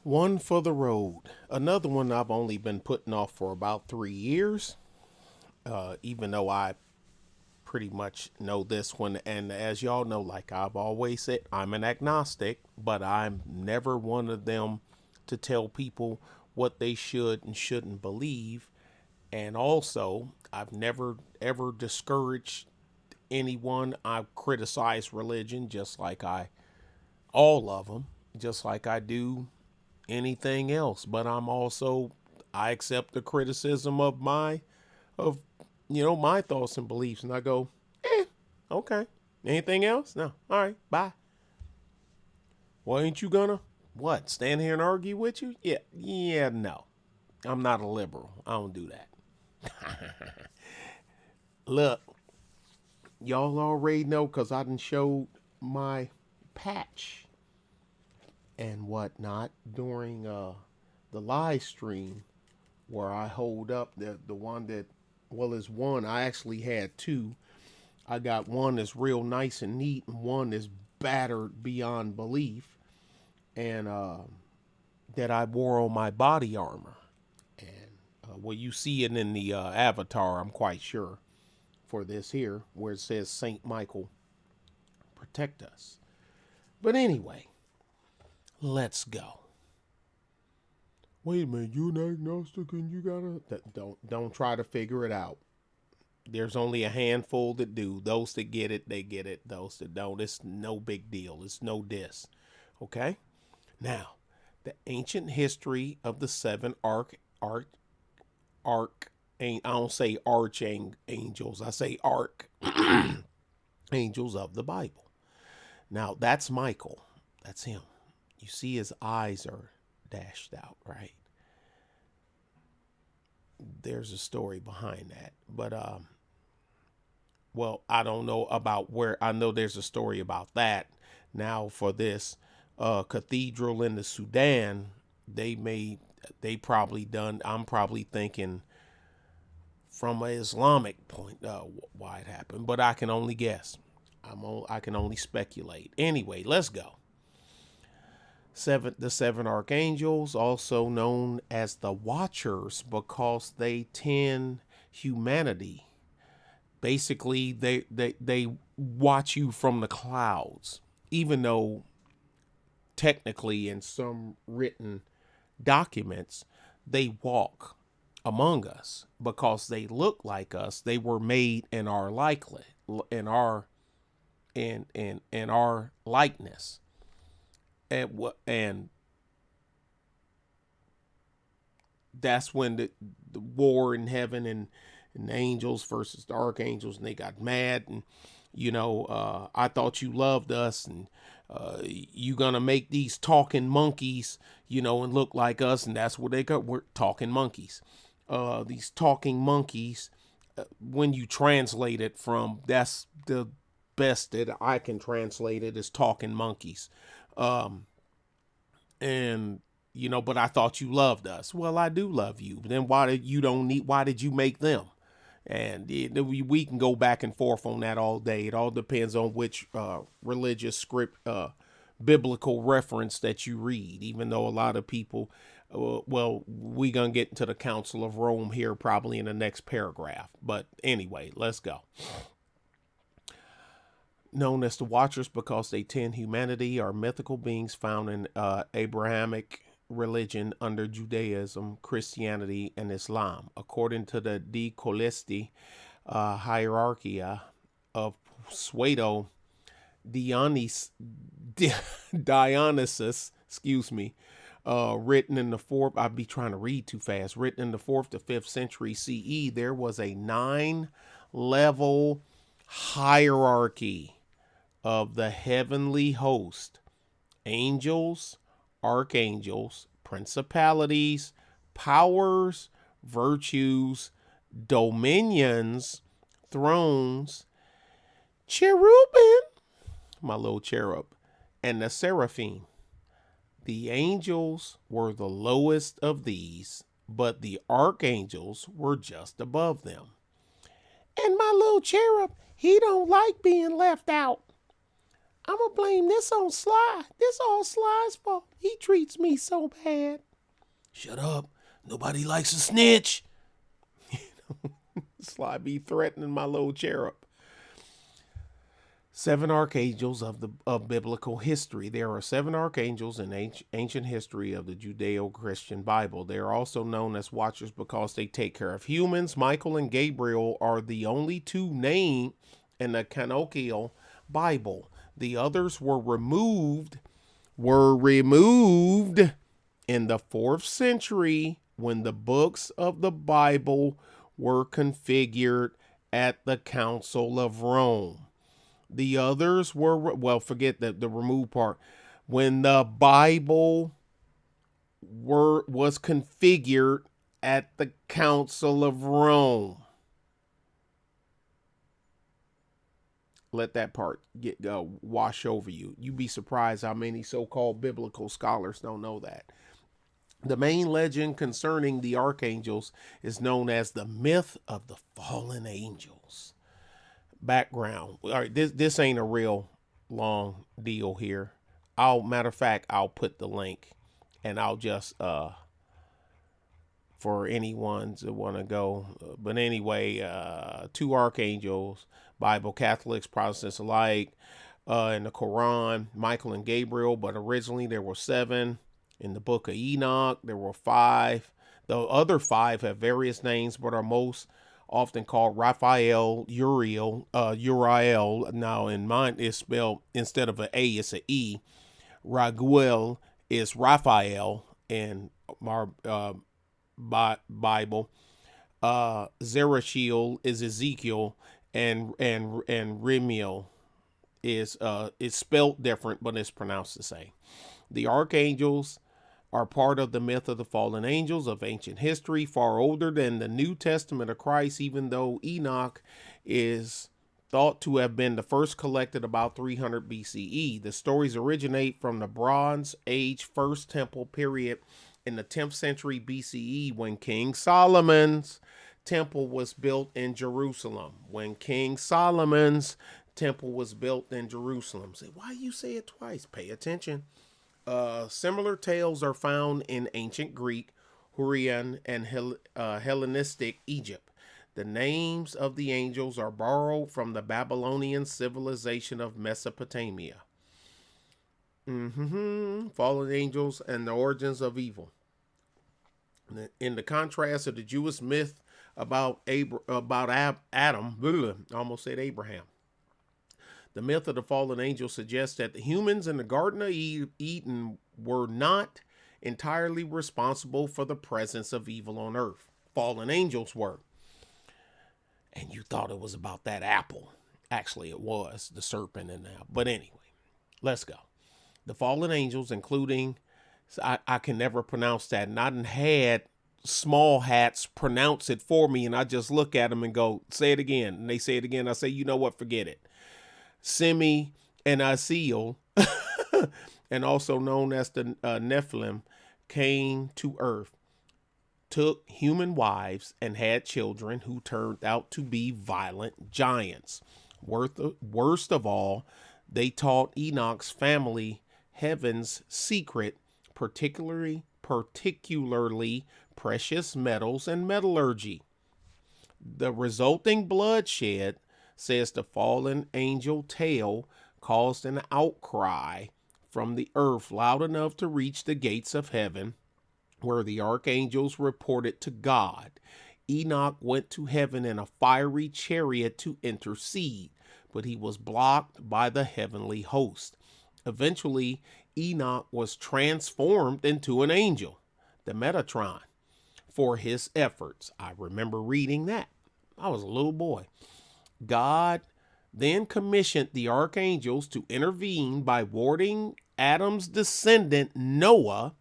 One for the road. Another one I've only been putting off for about 3 years, even though I pretty much know this one. And as y'all know, like I've always said, I'm an agnostic, but I'm never one of them to tell people what they should and shouldn't believe. And also, I've never ever discouraged anyone. I've criticized religion just like all of them, just like I do anything else. But I accept the criticism of my thoughts and beliefs, and I go, okay. Anything else? No. All right. Bye. Well, ain't you gonna what? Stand here and argue with you? Yeah. Yeah. No. I'm not a liberal. I don't do that. Look, y'all already know because I done showed my patch and whatnot during the live stream where I hold up the one that is one. I actually had two. I got one that's real nice and neat, and one that's battered beyond belief, and that I wore on my body armor. And well, you see it in the avatar, I'm quite sure, for this here, where it says Saint Michael protect us. But anyway, let's go. Wait a minute, you an agnostic and you gotta don't try to figure it out. There's only a handful that do. Those that get it, they get it. Those that don't, it's no big deal. It's no diss. Okay? Now, the ancient history of the seven I don't say archangels. I say angels of the Bible. Now, that's Michael. That's him. You see his eyes are dashed out, right? There's a story behind that. But well, I don't know about where. I know there's a story about that. Now for this cathedral in the Sudan, they probably done. I'm probably thinking from an Islamic point why it happened, but I can only guess. I can only speculate. Anyway, let's go. The seven archangels, also known as the Watchers, because they tend humanity. Basically, they watch you from the clouds, even though technically in some written documents they walk among us because they look like us. They were made in our in our likeness. And that's when the war in heaven and the angels versus the archangels, and they got mad and I thought you loved us, and you gonna make these talking monkeys and look like us, and that's what they got. We're talking monkeys. These talking monkeys, when you translate it from, that's the best that I can translate it, is talking monkeys. And but I thought you loved us. Well, I do love you. Then why did you make them? And we can go back and forth on that all day. It all depends on which religious script, biblical reference that you read. Even though a lot of people, well, we gonna get into the Council of Rome here probably in the next paragraph. But anyway, let's go. Known as the Watchers because they tend humanity, are mythical beings found in Abrahamic religion under Judaism, Christianity, and Islam. According to the De Colisti hierarchia of Pseudo Dionysus, excuse me, written in the fourth, I'd be trying to read too fast, written in the 4th to 5th century CE, there was a 9-level hierarchy of the heavenly host: angels, archangels, principalities, powers, virtues, dominions, thrones, cherubim, my little cherub, and the seraphim. The angels were the lowest of these, but the archangels were just above them. And my little cherub, he don't like being left out. I'm going to blame this on Sly. This all Sly's fault. He treats me so bad. Shut up. Nobody likes a snitch. Sly be threatening my little cherub. 7 archangels of biblical history. There are 7 archangels in ancient history of the Judeo-Christian Bible. They are also known as watchers because they take care of humans. Michael and Gabriel are the only 2 named in the canonical Bible. The others were removed in the 4th century when the books of the Bible were configured at the Council of Rome. The others were, well, forget the remove part. When the Bible was configured at the Council of Rome. Let that part wash over you. You'd be surprised how many so-called biblical scholars don't know that. The main legend concerning the archangels is known as the myth of the fallen angels. Background. All right, this ain't a real long deal here. Matter of fact, I'll put the link, and I'll just for anyone that want to go. But anyway, 2 archangels, Bible Catholics, Protestants alike, in the Quran, Michael and Gabriel. But originally there were 7. In the book of Enoch, there were 5. The other 5 have various names, but are most often called Raphael, Uriel. Now in mine is spelled, instead of an A, it's an E. Raguel is Raphael in our Bible. Zerachiel is Ezekiel, and Remiel is it's spelled different, but it's pronounced the same. The archangels are part of the myth of the fallen angels of ancient history, far older than the New Testament of Christ, even though Enoch is thought to have been the first collected about 300 BCE. The stories originate from the Bronze Age First Temple period in the 10th century BCE, when King Solomon's temple was built in Jerusalem. When King Solomon's temple was built in Jerusalem. Say, why you say it twice? Pay attention. Similar tales are found in ancient Greek, Hurrian, and Hellenistic Egypt. The names of the angels are borrowed from the Babylonian civilization of Mesopotamia. Fallen angels and the origins of evil. In the contrast of the Jewish myth about Adam, almost said Abraham. The myth of the fallen angels suggests that the humans in the Garden of Eden were not entirely responsible for the presence of evil on earth. Fallen angels were. And you thought it was about that apple. Actually, it was the serpent and the apple. But anyway, let's go. The fallen angels, including, I can never pronounce that. And I done had small hats pronounce it for me. And I just look at them and go, say it again. And they say it again. I say, you know what? Forget it. Semi and Asiel, and also known as the Nephilim, came to earth, took human wives, and had children who turned out to be violent giants. Worst of all, they taught Enoch's family heaven's secret, particularly precious metals and metallurgy. The resulting bloodshed, says the fallen angel tale, caused an outcry from the earth loud enough to reach the gates of heaven, where the archangels reported to God. Enoch went to heaven in a fiery chariot to intercede, but he was blocked by the heavenly host. Eventually, Enoch was transformed into an angel, the Metatron, for his efforts. I remember reading that. I was a little boy. God then commissioned the archangels to intervene by warding Adam's descendant Noah,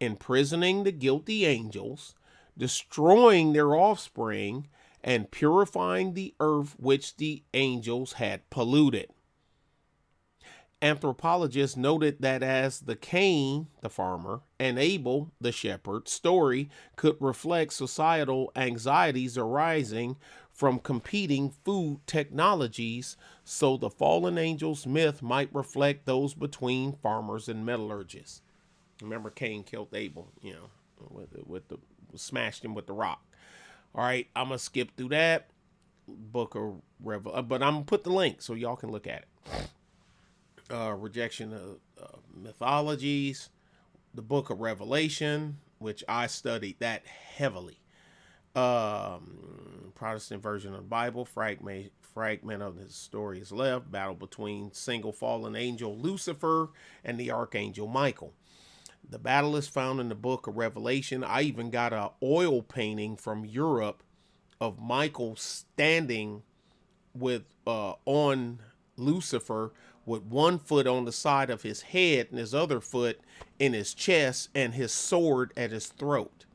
imprisoning the guilty angels, destroying their offspring, and purifying the earth which the angels had polluted. Anthropologists noted that as the Cain, the farmer, and Abel, the shepherd, story could reflect societal anxieties arising from competing food technologies, so the fallen angels myth might reflect those between farmers and metallurgists. Remember, Cain killed Abel, with the smashed him with the rock. All right, I'm gonna skip through that book of Revel, but I'm gonna put the link so y'all can look at it. Rejection of mythologies, the book of Revelation, which I studied that heavily. Protestant version of the Bible, fragment of the story is left. Battle between single fallen angel Lucifer and the Archangel Michael. The battle is found in the book of Revelation. I even got an oil painting from Europe of Michael standing with on Lucifer with one foot on the side of his head and his other foot in his chest and his sword at his throat,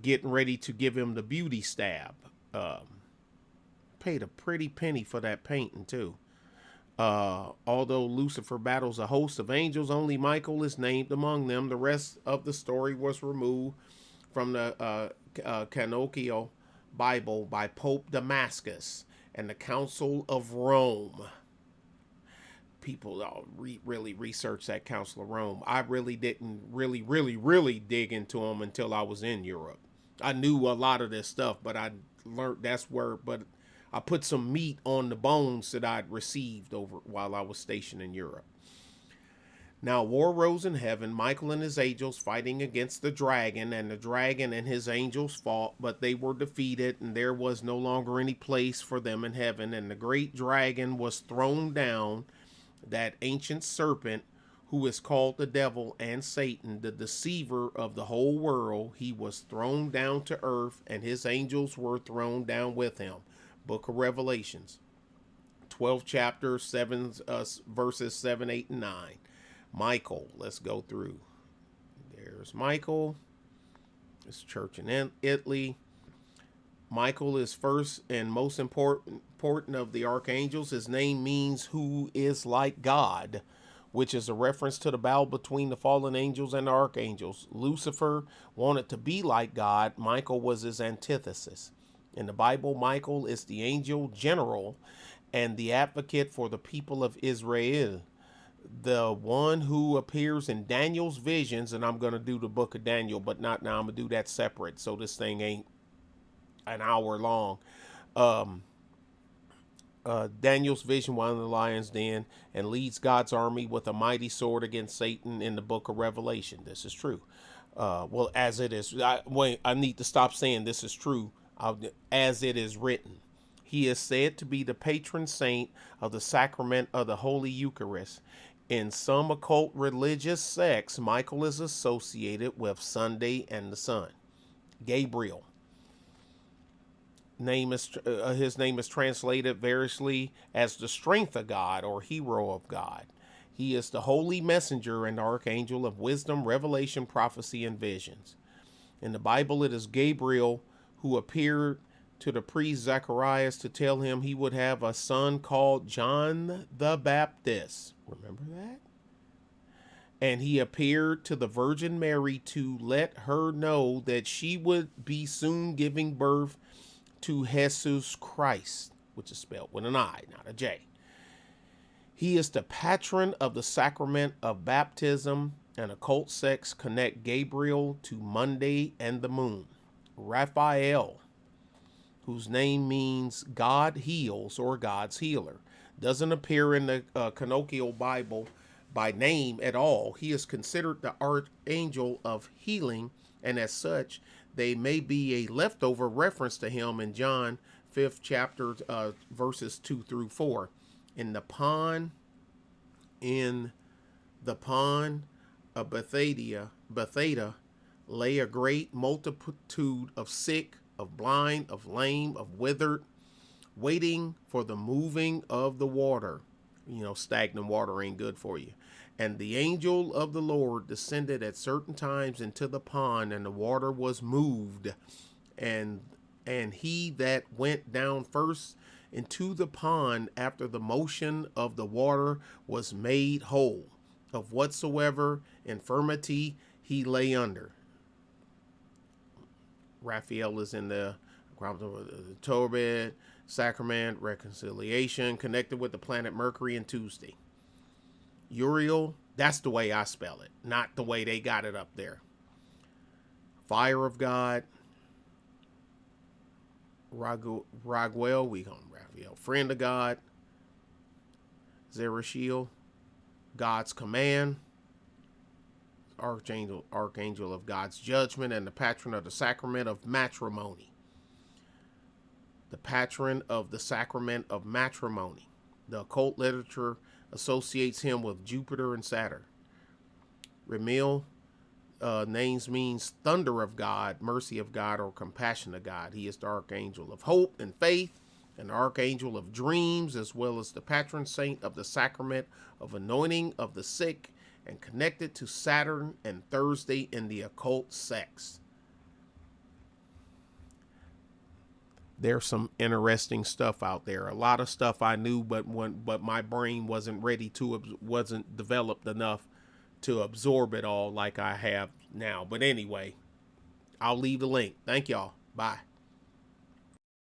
getting ready to give him the beauty stab. Paid a pretty penny for that painting too. Although Lucifer battles a host of angels, only Michael is named among them. The rest of the story was removed from the canonical Bible by Pope Damascus and the Council of Rome. People really research that Council of Rome. I really didn't really dig into them until I was in Europe. I knew a lot of this stuff, but I learned but I put some meat on the bones that I'd received over while I was stationed in Europe. Now war rose in heaven, Michael and his angels fighting against the dragon, and the dragon and his angels fought, but they were defeated, and there was no longer any place for them in heaven, and the great dragon was thrown down, that ancient serpent who is called the devil and Satan, the deceiver of the whole world. He was thrown down to earth, and his angels were thrown down with him. Book of Revelations, 12th chapter, verses 7, 8, and 9. Michael, let's go through. There's Michael. This church in Italy. Michael is first and most important of the archangels. His name means who is like God, which is a reference to the battle between the fallen angels and the archangels. Lucifer wanted to be like God. Michael was his antithesis. In the Bible, Michael is the angel general and the advocate for the people of Israel, the one who appears in Daniel's visions. And I'm going to do the book of Daniel, but not now. I'm going to do that separate, so this thing ain't an hour long. Daniel's vision while in the lion's den, and leads God's army with a mighty sword against Satan in the book of Revelation. This is true. Well, as it is. I need to stop saying this is true. As it is written. He is said to be the patron saint of the sacrament of the Holy Eucharist. In some occult religious sects, Michael is associated with Sunday and the sun. Gabriel. His name is translated variously as the strength of God or hero of God. He is the holy messenger and archangel of wisdom, revelation, prophecy, and visions. In the Bible, it is Gabriel who appeared to the priest Zacharias to tell him he would have a son called John the Baptist. Remember that? And he appeared to the Virgin Mary to let her know that she would be soon giving birth to Jesus Christ, which is spelled with an I, not a J. He is the patron of the sacrament of baptism, and occult sects connect Gabriel to Monday and the moon. Raphael, whose name means God heals or God's healer, doesn't appear in the canonical Bible by name at all. He is considered the archangel of healing, and as such, they may be a leftover reference to him in John 5th chapter, verses 2 through 4. In the pond of Bethsaida lay a great multitude of sick, of blind, of lame, of withered, waiting for the moving of the water. Stagnant water ain't good for you. And the angel of the Lord descended at certain times into the pond, and the water was moved. And he that went down first into the pond after the motion of the water was made whole, of whatsoever infirmity he lay under. Raphael is in the The Tobit, Sacrament, Reconciliation, connected with the planet Mercury and Tuesday. Uriel, that's the way I spell it, not the way they got it up there. Fire of God. Raguel, we call him Raphael. Friend of God. Zerashiel, God's command. Archangel of God's judgment, and the patron of the sacrament of matrimony. The patron of the sacrament of matrimony. The occult literature associates him with Jupiter and Saturn. Remiel, names means thunder of God, mercy of God, or compassion of God. He is the archangel of hope and faith, and the archangel of dreams, as well as the patron saint of the sacrament of anointing of the sick, and connected to Saturn and Thursday in the occult sex. There's some interesting stuff out there. A lot of stuff I knew, but my brain wasn't wasn't developed enough to absorb it all like I have now. But anyway, I'll leave the link. Thank y'all. Bye.